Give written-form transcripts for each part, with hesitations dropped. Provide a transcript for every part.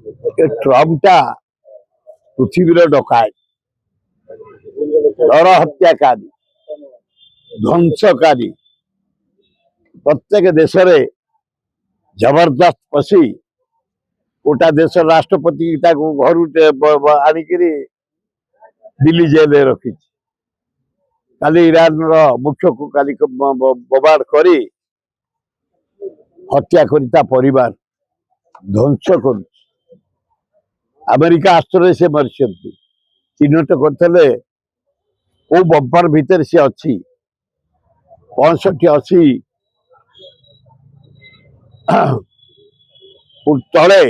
Trump टा पृथ्वी डकायत नर हत्याकारी ध्वंसकारी प्रत्येक देश रे जबरदस्त पशी गोटा देश राष्ट्रपति घर आणिक दिल्ली जेल रखी काली ईरान मुख्य को काली बोबाड़ करी हत्या करी परिवार ध्वंस कर अमेरिका आश्रय से मरी चिन्हट करते को बंपर भितर सी अच्छी 65-80 तले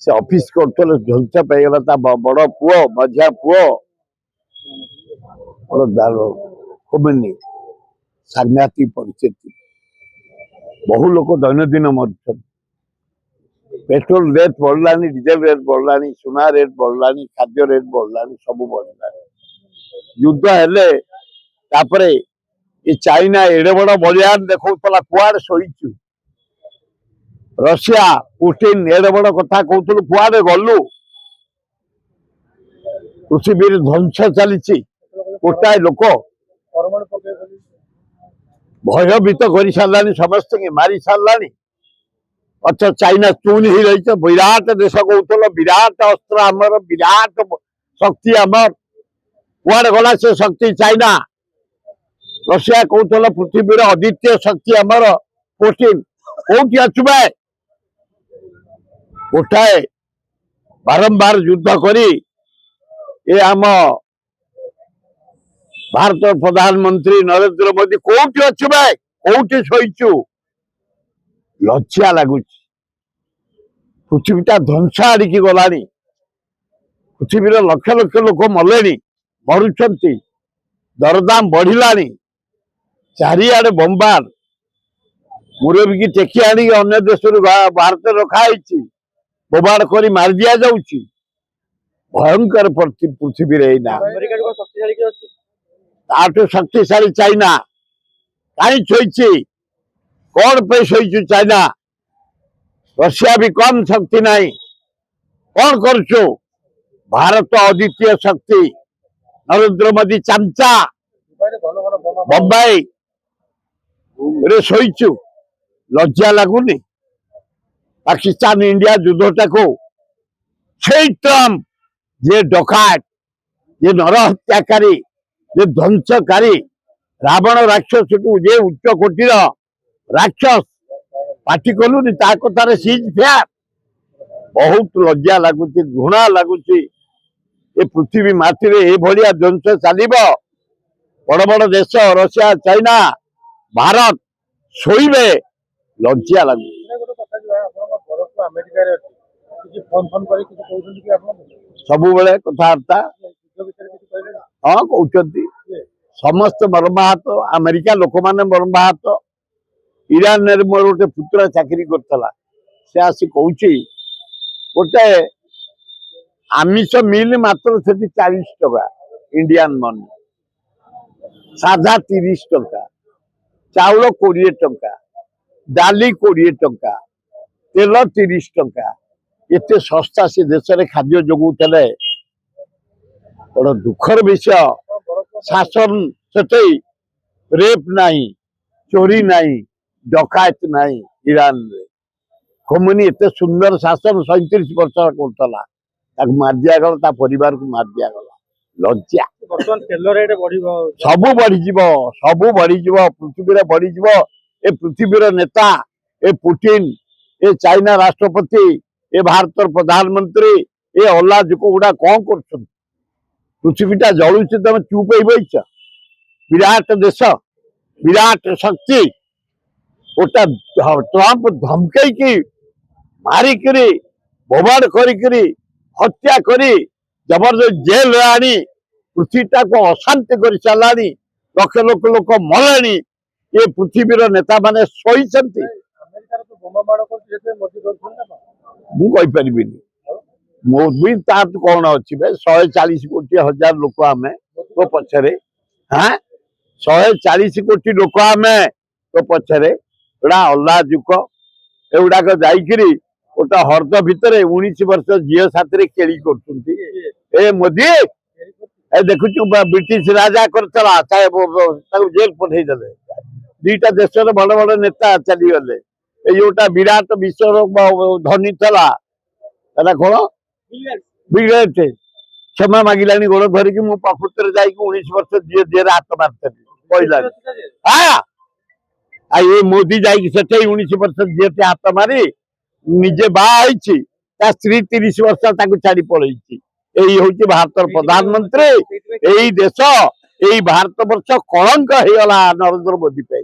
से ऑफिस करते ध्वंस पाईगला बड़ पुओ मझिया पुओ कमेनी सांघातिक परिस्थिति बहु लोक दैनंदिन मर पेट्रोल रेट बढ़लानी डीजेल रेट बढ़लानी सुना रेट बढ़लानी खाद्य रेट बढ़लानी सब बढ़लानी युद्ध हेले तापरे ये चाइना एड़े बड़ बलियान देखौतला कुआड़े सोईचु रशिया पुतिन एड़े बड़ कथा कहतलु कुआड़े गलु पृथ्वी ध्वंस चली गोटाए लोक भयभीत कर सारानी समस्त मारी सारानी अच्छा चाइना चून ही रही विराट देश कहतल विराट अस्त्र आमर विराट शक्ति आमर कुआड़े गला से शक्ति चाइना रशिया कहतल पृथ्वी अद्वितीय शक्ति आमर पुतिन कौटी अच्छु गोटाए बारंबार युद्ध करी ये आम भारत प्रधानमंत्री नरेंद्र मोदी कौटी अच्छु कौटी शोचु लज्जा लगुच पृथ्वीटा ध्वंस आड़िकी गलानी पृथ्वी लक्ष लक्ष लोक मले मरुंच दरदाम बढ़िलानी चारिआडे बंबार मुरबी की टेकी आनी अन्य देश भारत रखाई बोबाड़ कर मार दि जाऊँगी भयंकर पृथ्वी ताठू शक्तिशाली चाइना कहीं शोची कौन पे शोचु चाइना रशिया भी कम शक्ति नहीं कौन करचु भारत अद्वितीय शक्ति नरेंद्र मोदी चमचा बम्बई रे शोचु लज्जा लगुनि पाकिस्तान इंडिया युद्धटा को ट्रम्प जे डकायत जे नर हत्याकारी जे ध्वंसकारी रावण राक्षस जे उच्च कोटीर राक्षस पार्टी कलुनि कथार सीज फेयर बहुत लज्जा लगुच घृणा लगुच ये पृथ्वी माटी भाया ध्वंस चलो बड़ बड़ देश रशिया चाइना भारत शोबे लज्जा लगुच सब बेले कथबार्ता हाँ कहते समस्त मर्माहत अमेरिका लोक मैंने मर्माहत ईरान मोर गोटे पुत्र चाकरी करता से आसी कौच गोटे आमिष मिल मात्र से 40 टका इंडियन मनी साधा 30 टका चाउल 20 टका डाली 20 टका तेल 30 टका एते सस्ता से देश में खाद्य जोगुले बड़ दुखर विषय शासन से रेप नहीं चोरी नहीं डकायत नहीं ईरान रे खोमनी एते सुंदर शासन 37 वर्ष करता मार दिगला परिवार को मार दिगला लज्जा सब बढ़ी पृथ्वी बढ़ी ए पृथ्वी नेता ए पुतिन ए चाइना राष्ट्रपति ए भारत प्रधानमंत्री ए अल्लाह जुक गुड़ा कौन कर पृथ्वीटा जलुची तुम चुप बैच विराट देश विराट शक्ति गोटा ट्रम्प धमकई मारिक बोबाड़ करी हत्या करी जबरदस्त जेल आनी पृथ्वीटा को अशांति कर साराणी लक्ष लक्ष लोक मले ये पृथ्वीर नेता माने शोचती मुझे मोदी कौन अच्छी 140 कोटी हजार लोक आम तो पछरे हाँ 140 कोटी लोक आम तो पछरे एड़ा अल्लाह जुक एगुड़ाक जाइकिरी गोटे हर्द भितर 19 वर्ष झील साथी केली कर मोदी देखु ब्रिटिश राजा करला जेल पठेदेले दीटा देश बड़ बड़ नेता चलीगले जोटा विराट विश्वर धनी थला कौन बिगड़े क्षमा मागिला गोड़ धरिकी मो प्रकृति जा 19 वर्ष जेल हाथ मारती कहला ये मोदी जाकि 19 वर्ष जेल हाथ मारी निजे बाहर स्त्री 30 वर्ष छाड़ी पलि यही हूँ भारत प्रधानमंत्री यही देश यही भारत वर्ष कलंक हो गला नरेंद्र मोदी पे।